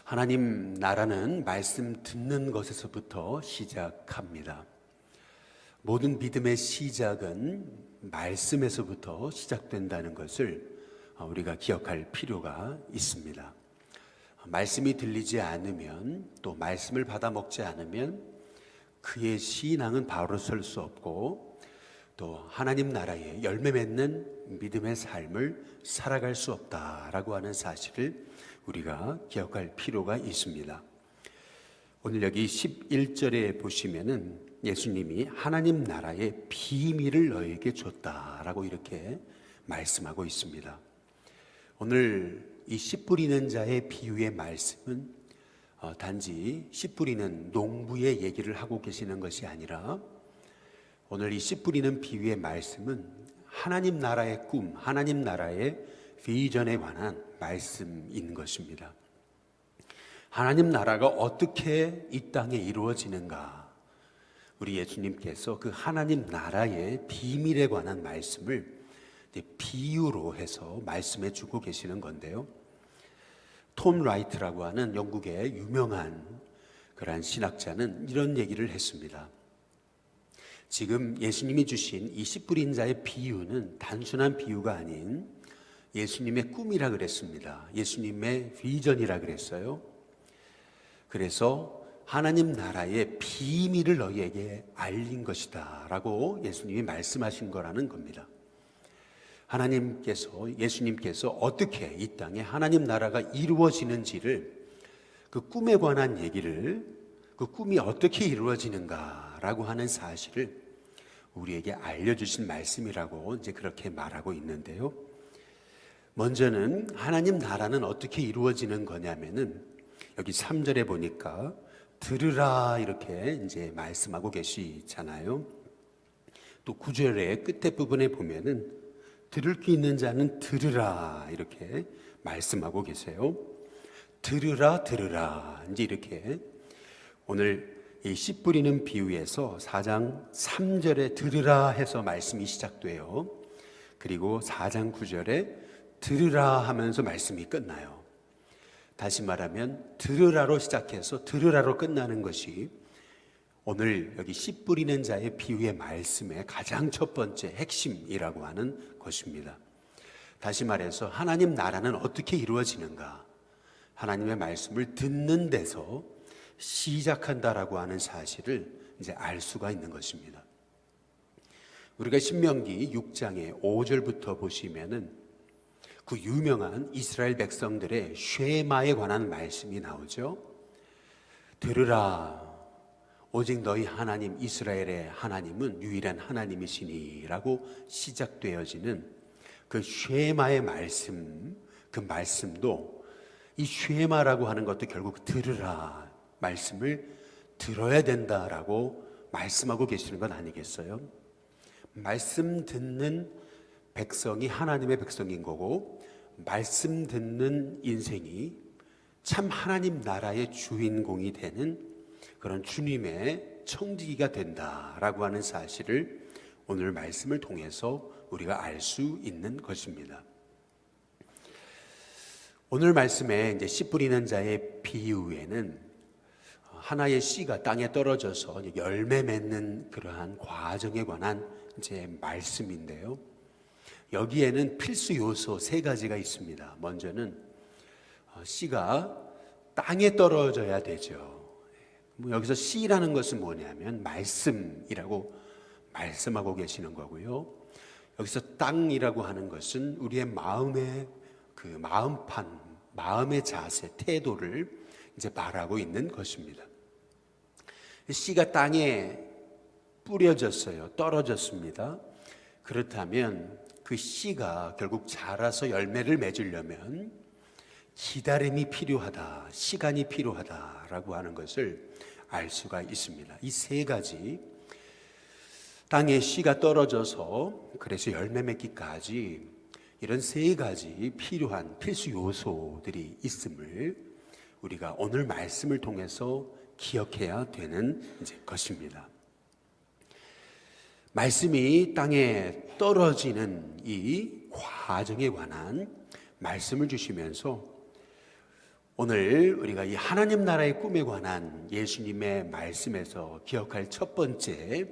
하나님 나라는 말씀 듣는 것에서부터 시작합니다. 모든 믿음의 시작은 말씀에서부터 시작된다는 것을 우리가 기억할 필요가 있습니다. 말씀이 들리지 않으면, 또 말씀을 받아 먹지 않으면 그의 신앙은 바로 설 수 없고, 또 하나님 나라에 열매 맺는 믿음의 삶을 살아갈 수 없다라고 하는 사실을 우리가 기억할 필요가 있습니다. 오늘 여기 11절에 보시면은 예수님이 하나님 나라의 비밀을 너에게 줬다라고 이렇게 말씀하고 있습니다. 오늘 이 씨 뿌리는 자의 비유의 말씀은 단지 씨 뿌리는 농부의 얘기를 하고 계시는 것이 아니라, 오늘 이 씨 뿌리는 비유의 말씀은 하나님 나라의 꿈, 하나님 나라의 비전에 관한 말씀인 것입니다. 하나님 나라가 어떻게 이 땅에 이루어지는가, 우리 예수님께서 그 하나님 나라의 비밀에 관한 말씀을 비유로 해서 말씀해 주고 계시는 건데요. 톰 라이트라고 하는 영국의 유명한 그러한 신학자는 이런 얘기를 했습니다. 지금 예수님이 주신 이 씨 뿌린 자의 비유는 단순한 비유가 아닌 예수님의 꿈이라 그랬습니다. 예수님의 비전이라 그랬어요. 그래서 하나님 나라의 비밀을 너희에게 알린 것이다 라고 예수님이 말씀하신 거라는 겁니다. 예수님께서 어떻게 이 땅에 하나님 나라가 이루어지는지를, 그 꿈에 관한 얘기를, 그 꿈이 어떻게 이루어지는가라고 하는 사실을 우리에게 알려주신 말씀이라고 이제 그렇게 말하고 있는데요. 먼저는 하나님 나라는 어떻게 이루어지는 거냐면은 여기 3절에 보니까 들으라 이렇게 이제 말씀하고 계시잖아요. 또 9절의 끝에 부분에 보면은 들을 수 있는 자는 들으라 이렇게 말씀하고 계세요. 들으라 들으라 이제 이렇게 오늘 이 씨 뿌리는 비유에서 4장 3절에 들으라 해서 말씀이 시작돼요. 그리고 4장 9절에 들으라 하면서 말씀이 끝나요. 다시 말하면 들으라로 시작해서 들으라로 끝나는 것이 오늘 여기 씨 뿌리는 자의 비유의 말씀의 가장 첫 번째 핵심이라고 하는 것입니다. 다시 말해서 하나님 나라는 어떻게 이루어지는가, 하나님의 말씀을 듣는 데서 시작한다라고 하는 사실을 이제 알 수가 있는 것입니다. 우리가 신명기 6장의 5절부터 보시면은 그 유명한 이스라엘 백성들의 쉐마에 관한 말씀이 나오죠. 들으라, 오직 너희 하나님 이스라엘의 하나님은 유일한 하나님이시니 라고 시작되어지는 그 쉐마의 말씀, 그 말씀도 이 쉐마라고 하는 것도 결국 들으라, 말씀을 들어야 된다라고 말씀하고 계시는 건 아니겠어요? 말씀 듣는 백성이 하나님의 백성인 거고, 말씀 듣는 인생이 참 하나님 나라의 주인공이 되는 그런 주님의 청지기가 된다라고 하는 사실을 오늘 말씀을 통해서 우리가 알 수 있는 것입니다. 오늘 말씀에 이제 씨 뿌리는 자의 비유에는 하나의 씨가 땅에 떨어져서 열매 맺는 그러한 과정에 관한 이제 말씀인데요. 여기에는 필수 요소 3가지가 있습니다. 먼저는 씨가 땅에 떨어져야 되죠. 여기서 씨라는 것은 뭐냐면 말씀이라고 말씀하고 계시는 거고요. 여기서 땅이라고 하는 것은 우리의 마음의 그 마음판, 마음의 자세, 태도를 이제 말하고 있는 것입니다. 씨가 땅에 뿌려졌어요. 떨어졌습니다. 그렇다면 그 씨가 결국 자라서 열매를 맺으려면 기다림이 필요하다, 시간이 필요하다라고 하는 것을 알 수가 있습니다. 이 3가지, 땅에 씨가 떨어져서 그래서 열매 맺기까지 이런 3가지 필요한 필수 요소들이 있음을 우리가 오늘 말씀을 통해서 기억해야 되는 이제 것입니다. 말씀이 땅에 떨어지는 이 과정에 관한 말씀을 주시면서 오늘 우리가 이 하나님 나라의 꿈에 관한 예수님의 말씀에서 기억할 첫 번째,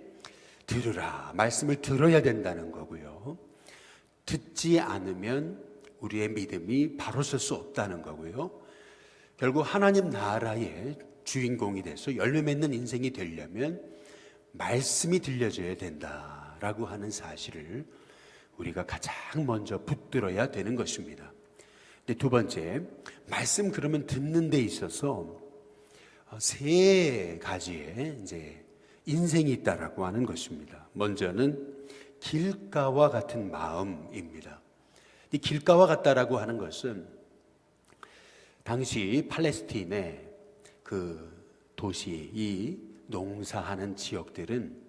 들으라, 말씀을 들어야 된다는 거고요. 듣지 않으면 우리의 믿음이 바로 설 수 없다는 거고요. 결국 하나님 나라의 주인공이 돼서 열매 맺는 인생이 되려면 말씀이 들려줘야 된다라고 하는 사실을 우리가 가장 먼저 붙들어야 되는 것입니다. 근데 두 번째, 말씀 그러면 듣는 데 있어서 세 가지의 이제 인생이 있다라고 하는 것입니다. 먼저는 길가와 같은 마음입니다. 이 길가와 같다라고 하는 것은 당시 팔레스틴의 그 도시, 이 농사하는 지역들은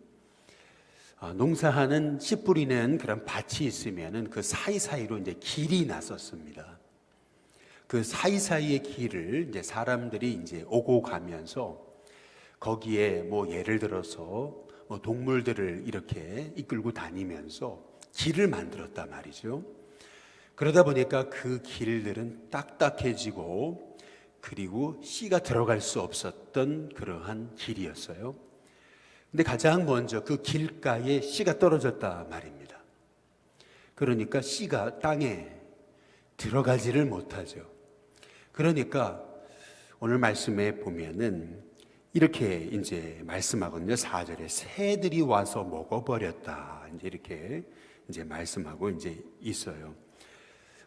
농사하는 씨 뿌리는 그런 밭이 있으면은 그 사이사이로 이제 길이 났었습니다. 그 사이사이의 길을 이제 사람들이 이제 오고 가면서 거기에 뭐 예를 들어서 뭐 동물들을 이렇게 이끌고 다니면서 길을 만들었단 말이죠. 그러다 보니까 그 길들은 딱딱해지고 그리고 씨가 들어갈 수 없었던 그러한 길이었어요. 근데 가장 먼저 그 길가에 씨가 떨어졌다 말입니다. 그러니까 씨가 땅에 들어가지를 못하죠. 그러니까 오늘 말씀에 보면은 이렇게 이제 말씀하거든요. 4절에 새들이 와서 먹어버렸다. 이제 이렇게 이제 말씀하고 이제 있어요.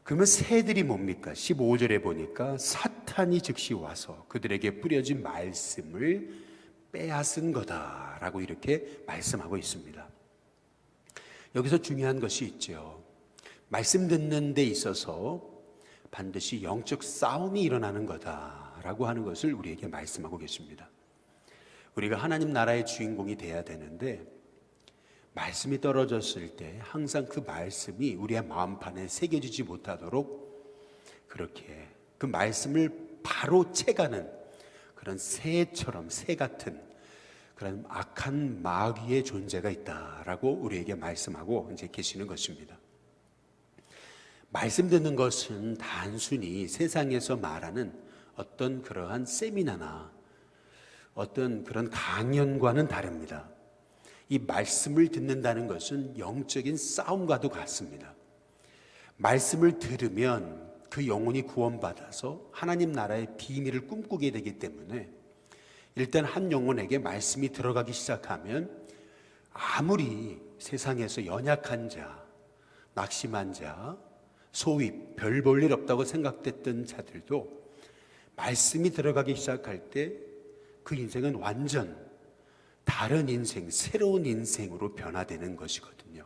그러면 새들이 뭡니까? 15절에 보니까 사탄이 즉시 와서 그들에게 뿌려진 말씀을 빼앗은 거다라고 이렇게 말씀하고 있습니다. 여기서 중요한 것이 있죠. 말씀 듣는 데 있어서 반드시 영적 싸움이 일어나는 거다라고 하는 것을 우리에게 말씀하고 계십니다. 우리가 하나님 나라의 주인공이 돼야 되는데 말씀이 떨어졌을 때 항상 그 말씀이 우리의 마음판에 새겨지지 못하도록 그렇게 그 말씀을 바로 채가는 그런 새처럼 새 같은 그런 악한 마귀의 존재가 있다라고 우리에게 말씀하고 이제 계시는 것입니다. 말씀 듣는 것은 단순히 세상에서 말하는 어떤 그러한 세미나나 어떤 그런 강연과는 다릅니다. 이 말씀을 듣는다는 것은 영적인 싸움과도 같습니다. 말씀을 들으면 그 영혼이 구원받아서 하나님 나라의 비밀을 꿈꾸게 되기 때문에 일단 한 영혼에게 말씀이 들어가기 시작하면 아무리 세상에서 연약한 자, 낙심한 자, 소위 별 볼 일 없다고 생각됐던 자들도 말씀이 들어가기 시작할 때 그 인생은 완전 다른 인생, 새로운 인생으로 변화되는 것이거든요.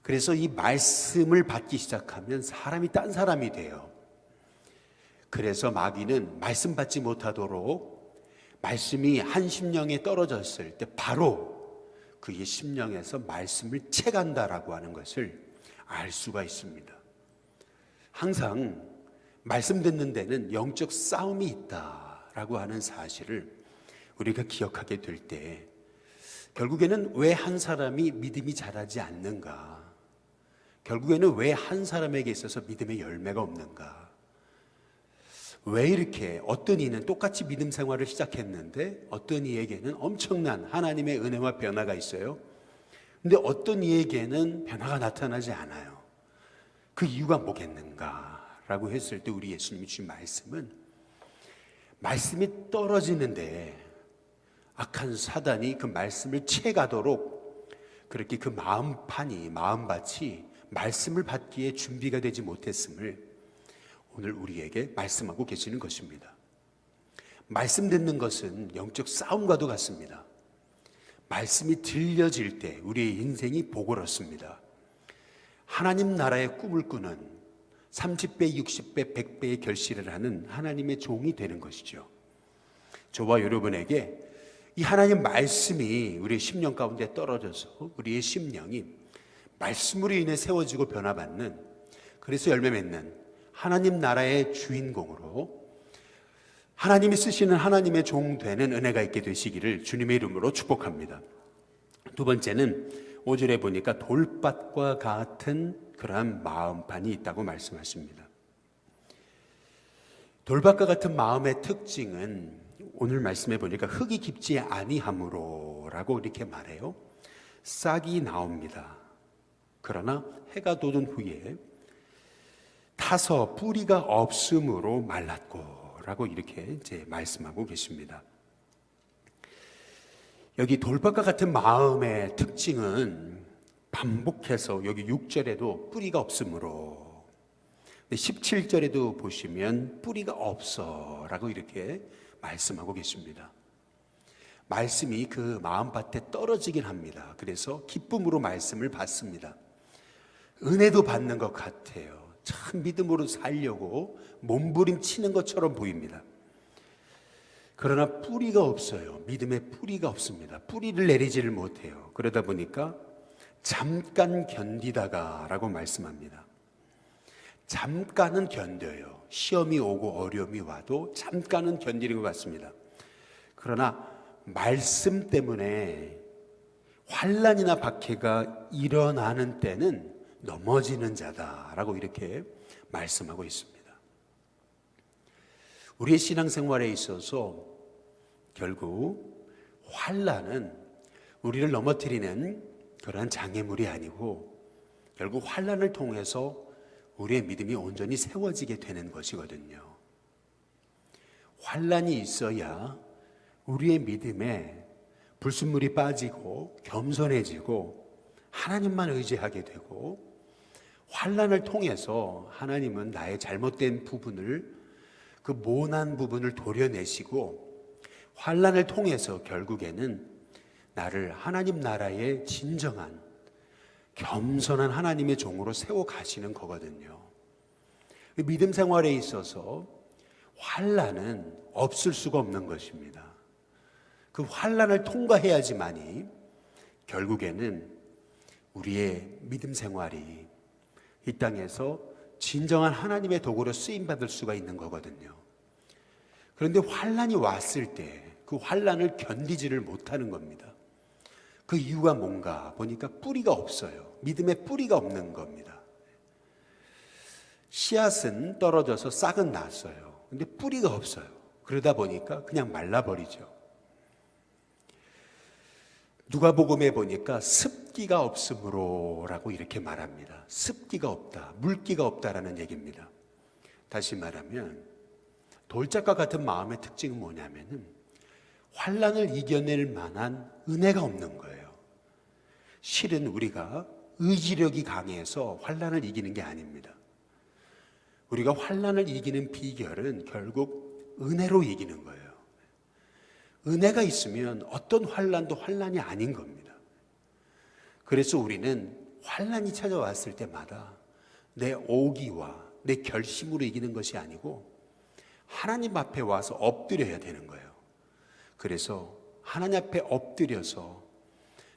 그래서 이 말씀을 받기 시작하면 사람이 딴 사람이 돼요. 그래서 마귀는 말씀 받지 못하도록 말씀이 한 심령에 떨어졌을 때 바로 그의 심령에서 말씀을 채간다라고 하는 것을 알 수가 있습니다. 항상 말씀 듣는 데는 영적 싸움이 있다라고 하는 사실을 우리가 기억하게 될 때 결국에는 왜 한 사람이 믿음이 자라지 않는가? 결국에는 왜 한 사람에게 있어서 믿음의 열매가 없는가? 왜 이렇게 어떤 이는 똑같이 믿음 생활을 시작했는데 어떤 이에게는 엄청난 하나님의 은혜와 변화가 있어요. 근데 어떤 이에게는 변화가 나타나지 않아요. 그 이유가 뭐겠는가? 라고 했을 때 우리 예수님이 주신 말씀은 말씀이 떨어지는데 악한 사단이 그 말씀을 채가도록 그렇게 그 마음밭이 말씀을 받기에 준비가 되지 못했음을 오늘 우리에게 말씀하고 계시는 것입니다. 말씀 듣는 것은 영적 싸움과도 같습니다. 말씀이 들려질 때 우리의 인생이 복을 얻습니다. 하나님 나라의 꿈을 꾸는 30배, 60배, 100배의 결실을 하는 하나님의 종이 되는 것이죠. 저와 여러분에게 이 하나님 말씀이 우리의 심령 가운데 떨어져서 우리의 심령이 말씀으로 인해 세워지고 변화받는, 그래서 열매 맺는 하나님 나라의 주인공으로 하나님이 쓰시는 하나님의 종 되는 은혜가 있게 되시기를 주님의 이름으로 축복합니다. 두 번째는 5절에 보니까 돌밭과 같은 그러한 마음판이 있다고 말씀하십니다. 돌밭과 같은 마음의 특징은 오늘 말씀해 보니까 흙이 깊지 아니함으로라고 이렇게 말해요. 싹이 나옵니다. 그러나 해가 돋은 후에 타서 뿌리가 없으므로 말랐고라고 이렇게 이제 말씀하고 계십니다. 여기 돌밭과 같은 마음의 특징은 반복해서 여기 6절에도 뿌리가 없으므로, 17절에도 보시면 뿌리가 없어라고 이렇게 말씀하고 계십니다. 말씀이 그 마음밭에 떨어지긴 합니다. 그래서 기쁨으로 말씀을 받습니다. 은혜도 받는 것 같아요. 참 믿음으로 살려고 몸부림치는 것처럼 보입니다. 그러나 뿌리가 없어요. 믿음의 뿌리가 없습니다. 뿌리를 내리지를 못해요. 그러다 보니까 잠깐 견디다가 라고 말씀합니다. 잠깐은 견뎌요. 시험이 오고 어려움이 와도 잠깐은 견디는 것 같습니다. 그러나 말씀 때문에 환난이나 박해가 일어나는 때는 넘어지는 자다라고 이렇게 말씀하고 있습니다. 우리의 신앙생활에 있어서 결국 환난은 우리를 넘어뜨리는 그러한 장애물이 아니고 결국 환난을 통해서 우리의 믿음이 온전히 세워지게 되는 것이거든요. 환난이 있어야 우리의 믿음에 불순물이 빠지고 겸손해지고 하나님만 의지하게 되고, 환난을 통해서 하나님은 나의 잘못된 부분을, 그 모난 부분을 도려내시고 환난을 통해서 결국에는 나를 하나님 나라의 진정한 겸손한 하나님의 종으로 세워 가시는 거거든요. 믿음 생활에 있어서 환난은 없을 수가 없는 것입니다. 그 환난을 통과해야지만이 결국에는 우리의 믿음 생활이 이 땅에서 진정한 하나님의 도구로 쓰임받을 수가 있는 거거든요. 그런데 환난이 왔을 때 그 환난을 견디지를 못하는 겁니다. 그 이유가 뭔가 보니까 뿌리가 없어요. 믿음의 뿌리가 없는 겁니다. 씨앗은 떨어져서 싹은 났어요. 근데 뿌리가 없어요. 그러다 보니까 그냥 말라버리죠. 누가복음에 보니까 습기가 없으므로라고 이렇게 말합니다. 습기가 없다, 물기가 없다라는 얘기입니다. 다시 말하면 돌짝과 같은 마음의 특징은 뭐냐면은 환난을 이겨낼 만한 은혜가 없는 거예요. 실은 우리가 의지력이 강해서 환난을 이기는 게 아닙니다. 우리가 환난을 이기는 비결은 결국 은혜로 이기는 거예요. 은혜가 있으면 어떤 환난도 환난이 아닌 겁니다. 그래서 우리는 환난이 찾아왔을 때마다 내 오기와 내 결심으로 이기는 것이 아니고 하나님 앞에 와서 엎드려야 되는 거예요. 그래서 하나님 앞에 엎드려서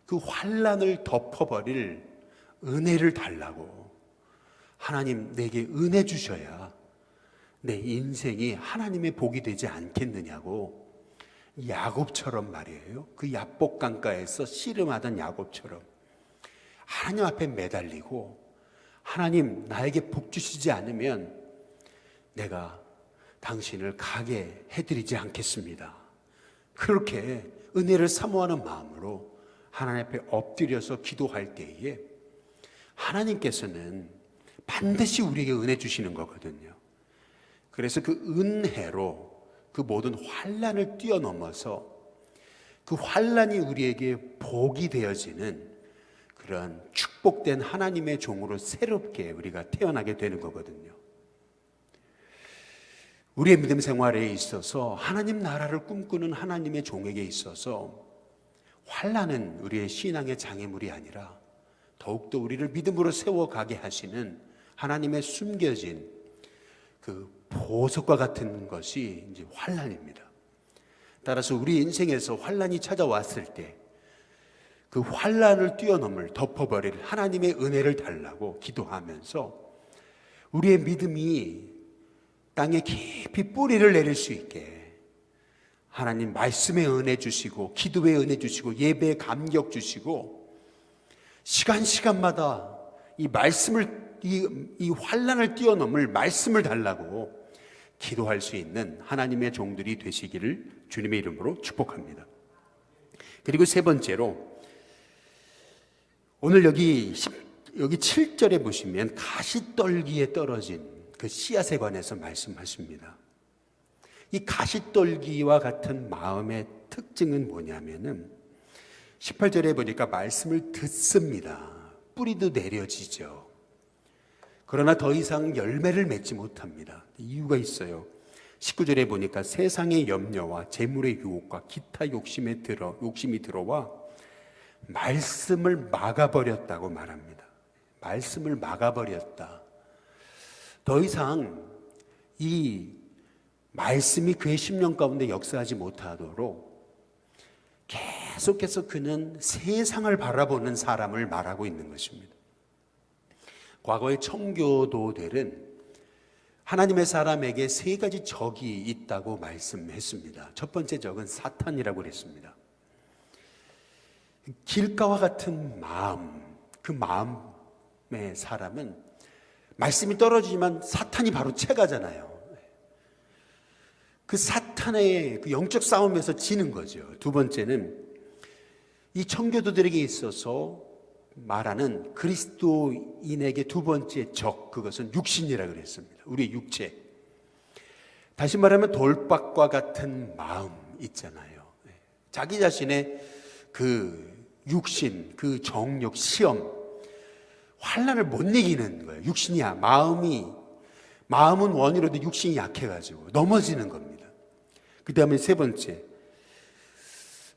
그 환난을 덮어버릴 은혜를 달라고, 하나님 내게 은혜 주셔야 내 인생이 하나님의 복이 되지 않겠느냐고, 야곱처럼 말이에요. 그 야복 강가에서 씨름하던 야곱처럼 하나님 앞에 매달리고, 하나님 나에게 복 주시지 않으면 내가 당신을 가게 해드리지 않겠습니다. 그렇게 은혜를 사모하는 마음으로 하나님 앞에 엎드려서 기도할 때에 하나님께서는 반드시 우리에게 은혜 주시는 거거든요. 그래서 그 은혜로 그 모든 환난을 뛰어넘어서 그 환난이 우리에게 복이 되어지는 그런 축복된 하나님의 종으로 새롭게 우리가 태어나게 되는 거거든요. 우리의 믿음 생활에 있어서 하나님 나라를 꿈꾸는 하나님의 종에게 있어서 환난은 우리의 신앙의 장애물이 아니라 더욱더 우리를 믿음으로 세워가게 하시는 하나님의 숨겨진 그 보석과 같은 것이 이제 환난입니다. 따라서 우리 인생에서 환난이 찾아왔을 때 그 환난을 뛰어넘을, 덮어버릴 하나님의 은혜를 달라고 기도하면서 우리의 믿음이 땅에 깊이 뿌리를 내릴 수 있게 하나님 말씀의 은혜 주시고, 기도의 은혜 주시고, 예배의 감격 주시고, 시간마다 이 말씀을, 이 환난을 뛰어넘을 말씀을 달라고 기도할 수 있는 하나님의 종들이 되시기를 주님의 이름으로 축복합니다. 그리고 세 번째로 오늘 여기 7절에 보시면 가시떨기에 떨어진 그 씨앗에 관해서 말씀하십니다. 이 가시떨기와 같은 마음의 특징은 뭐냐면은 18절에 보니까 말씀을 듣습니다. 뿌리도 내려지죠. 그러나 더 이상 열매를 맺지 못합니다. 이유가 있어요. 19절에 보니까 세상의 염려와 재물의 유혹과 기타 욕심이 들어와 말씀을 막아버렸다고 말합니다. 말씀을 막아버렸다. 더 이상 이 말씀이 그의 심령 가운데 역사하지 못하도록 계속해서 그는 세상을 바라보는 사람을 말하고 있는 것입니다. 과거의 청교도들은 하나님의 사람에게 세 가지 적이 있다고 말씀했습니다. 첫 번째 적은 사탄이라고 그랬습니다. 길가와 같은 마음, 그 마음의 사람은 말씀이 떨어지지만 사탄이 바로 채가잖아요. 그 사탄의 그 영적 싸움에서 지는 거죠. 두 번째는 이 청교도들에게 있어서 말하는 그리스도인에게 두 번째 적, 그것은 육신이라 그랬습니다. 우리의 육체. 다시 말하면 돌박과 같은 마음 있잖아요. 자기 자신의 그 육신, 그 정욕, 시험, 환난을 못 이기는 거예요. 육신이야. 마음은 원이로도 육신이 약해가지고 넘어지는 겁니다. 그 다음에 세 번째,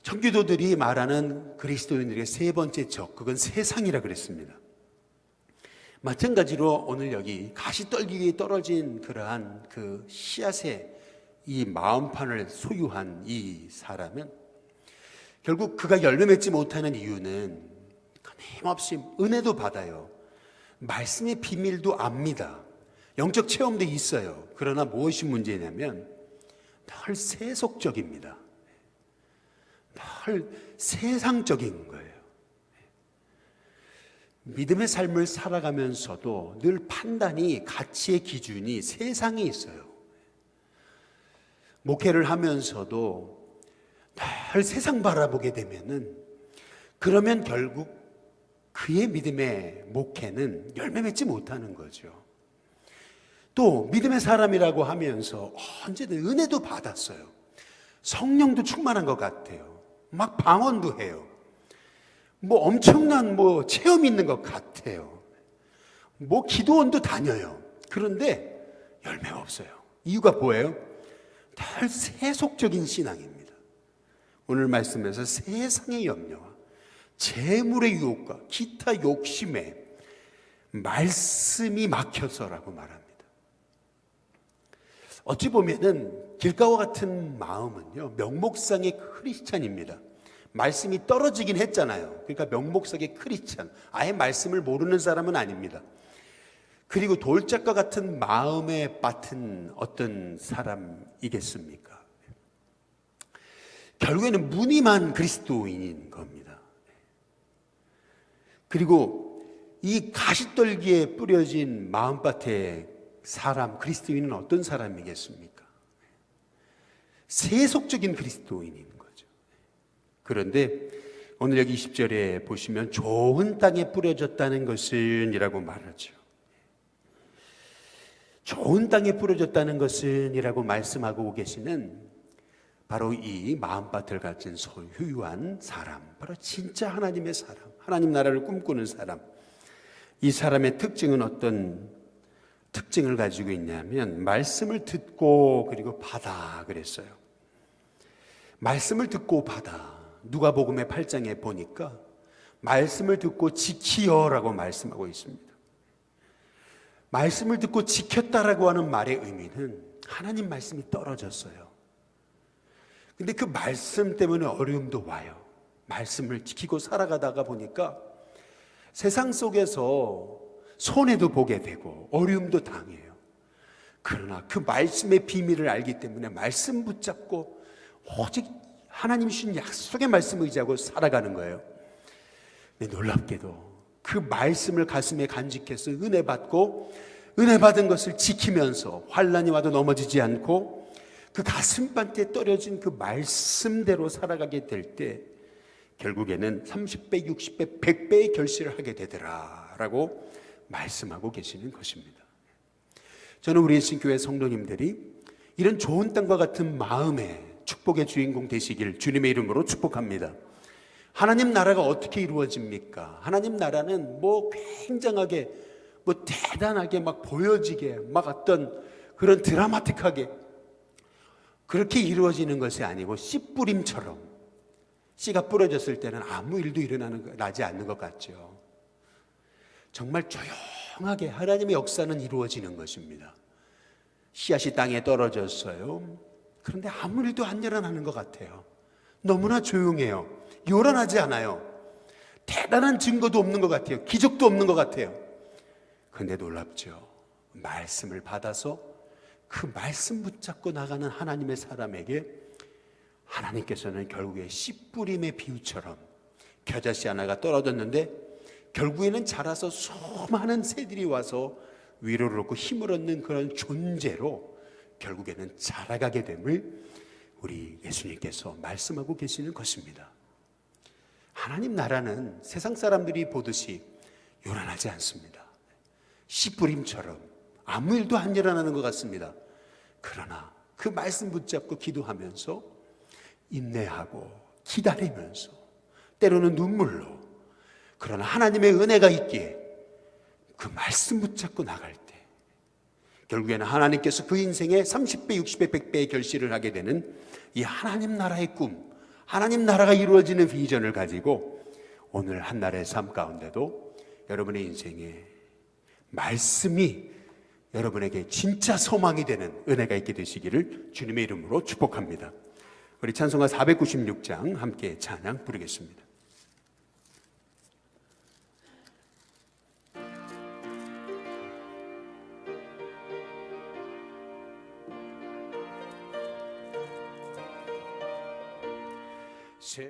청교도들이 말하는 그리스도인들의 세 번째 적, 그건 세상이라 그랬습니다. 마찬가지로 오늘 여기 가시떨기에 떨어진 그러한 그 씨앗의 이 마음판을 소유한 이 사람은 결국 그가 열매 맺지 못하는 이유는 끊임없이 은혜도 받아요. 말씀의 비밀도 압니다. 영적 체험도 있어요. 그러나 무엇이 문제냐면 늘 세속적입니다. 늘 세상적인 거예요. 믿음의 삶을 살아가면서도 늘 판단이, 가치의 기준이 세상에 있어요. 목회를 하면서도 늘 세상 바라보게 되면은 그러면 결국 그의 믿음의 목회는 열매 맺지 못하는 거죠. 또 믿음의 사람이라고 하면서 언제든 은혜도 받았어요. 성령도 충만한 것 같아요. 막 방언도 해요. 뭐 엄청난 체험 있는 것 같아요. 기도원도 다녀요. 그런데 열매가 없어요. 이유가 뭐예요? 늘 세속적인 신앙입니다. 오늘 말씀에서 세상의 염려와 재물의 유혹과 기타 욕심에 말씀이 막혀서라고 말합니다. 어찌 보면은 길가와 같은 마음은요, 명목상의 크리스찬입니다. 말씀이 떨어지긴 했잖아요. 그러니까 명목상의 크리스찬, 아예 말씀을 모르는 사람은 아닙니다. 그리고 돌짝과 같은 마음에 빠진 어떤 사람이겠습니까? 결국에는 무늬만 그리스도인인 겁니다. 그리고 이 가시떨기에 뿌려진 마음밭의 사람, 그리스도인은 어떤 사람이겠습니까? 세속적인 그리스도인인 거죠. 그런데 오늘 여기 20절에 보시면 좋은 땅에 뿌려졌다는 것은 이라고 말하죠. 좋은 땅에 뿌려졌다는 것은 이라고 말씀하고 계시는 바로 이 마음밭을 가진 소유한 사람, 바로 진짜 하나님의 사람, 하나님 나라를 꿈꾸는 사람. 이 사람의 특징은 어떤 특징을 가지고 있냐면 말씀을 듣고 그리고 받아 그랬어요. 말씀을 듣고 받아. 누가복음의 8장에 보니까 말씀을 듣고 지키어라고 말씀하고 있습니다. 말씀을 듣고 지켰다라고 하는 말의 의미는 하나님 말씀이 떨어졌어요. 근데 그 말씀 때문에 어려움도 와요. 말씀을 지키고 살아가다가 보니까 세상 속에서 손해도 보게 되고 어려움도 당해요. 그러나 그 말씀의 비밀을 알기 때문에 말씀 붙잡고 오직 하나님 주신 약속의 말씀을 의지하고 살아가는 거예요. 근데 놀랍게도 그 말씀을 가슴에 간직해서 은혜 받고 은혜 받은 것을 지키면서 환난이 와도 넘어지지 않고 그 가슴밭에 떨어진 그 말씀대로 살아가게 될 때 결국에는 30배, 60배, 100배의 결실을 하게 되더라 라고 말씀하고 계시는 것입니다. 저는 우리 예수교회 성도님들이 이런 좋은 땅과 같은 마음의 축복의 주인공 되시길 주님의 이름으로 축복합니다. 하나님 나라가 어떻게 이루어집니까? 하나님 나라는 굉장하게 대단하게 보여지게 어떤 그런 드라마틱하게 그렇게 이루어지는 것이 아니고 씨뿌림처럼 씨가 뿌려졌을 때는 아무 일도 나지 않는 것 같죠. 정말 조용하게 하나님의 역사는 이루어지는 것입니다. 씨앗이 땅에 떨어졌어요. 그런데 아무 일도 안 일어나는 것 같아요. 너무나 조용해요. 요란하지 않아요. 대단한 증거도 없는 것 같아요. 기적도 없는 것 같아요. 그런데 놀랍죠. 말씀을 받아서 그 말씀 붙잡고 나가는 하나님의 사람에게 하나님께서는 결국에 씨뿌림의 비유처럼 겨자씨 하나가 떨어졌는데 결국에는 자라서 수많은 새들이 와서 위로를 얻고 힘을 얻는 그런 존재로 결국에는 자라가게 됨을 우리 예수님께서 말씀하고 계시는 것입니다. 하나님 나라는 세상 사람들이 보듯이 요란하지 않습니다. 씨뿌림처럼 아무 일도 안 일어나는 것 같습니다. 그러나 그 말씀 붙잡고 기도하면서 인내하고 기다리면서 때로는 눈물로 그러나 하나님의 은혜가 있기에 그 말씀 붙잡고 나갈 때 결국에는 하나님께서 그 인생에 30배, 60배, 100배의 결실을 하게 되는 이 하나님 나라의 꿈, 하나님 나라가 이루어지는 비전을 가지고 오늘 한날의 삶 가운데도 여러분의 인생에 말씀이 여러분에게 진짜 소망이 되는 은혜가 있게 되시기를 주님의 이름으로 축복합니다. 우리 찬송가 496장 함께 찬양 부르겠습니다.